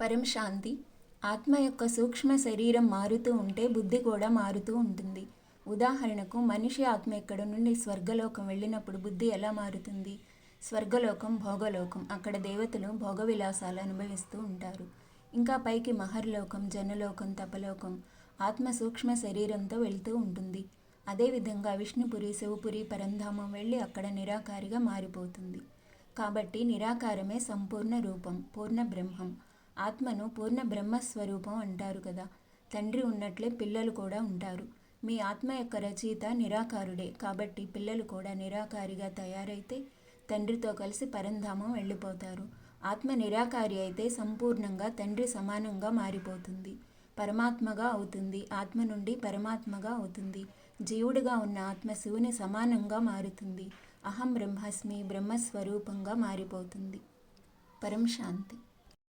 పరం శాంతి. ఆత్మ యొక్క సూక్ష్మ శరీరం మారుతూ ఉంటే బుద్ధి కూడా మారుతూ ఉంటుంది. ఉదాహరణకు మనిషి ఆత్మ ఇక్కడ నుండి స్వర్గలోకం వెళ్ళినప్పుడు బుద్ధి ఎలా మారుతుంది? స్వర్గలోకం భోగలోకం, అక్కడ దేవతలు భోగ విలాసాలు అనుభవిస్తూ ఉంటారు. ఇంకా పైకి మహర్లోకం, జనలోకం, తపలోకం. ఆత్మ సూక్ష్మ శరీరంతో వెళ్తూ ఉంటుంది. అదేవిధంగా విష్ణుపురి, శివపురి, పరంధామం వెళ్ళి అక్కడ నిరాకారిగా మారిపోతుంది. కాబట్టి నిరాకారమే సంపూర్ణ రూపం, పూర్ణ బ్రహ్మం. ఆత్మను పూర్ణ బ్రహ్మస్వరూపం అంటారు కదా. తండ్రి ఉన్నట్లే పిల్లలు కూడా ఉంటారు. మీ ఆత్మ యొక్క రచయిత నిరాకారుడే, కాబట్టి పిల్లలు కూడా నిరాకారిగా తయారైతే తండ్రితో కలిసి పరంధామం వెళ్ళిపోతారు. ఆత్మ నిరాకారి అయితే సంపూర్ణంగా తండ్రి సమానంగా మారిపోతుంది, పరమాత్మగా అవుతుంది. ఆత్మ నుండి పరమాత్మగా అవుతుంది. జీవుడుగా ఉన్న ఆత్మ శివుని సమానంగా మారుతుంది. అహం బ్రహ్మస్మి, బ్రహ్మస్వరూపంగా మారిపోతుంది. పరం శాంతి.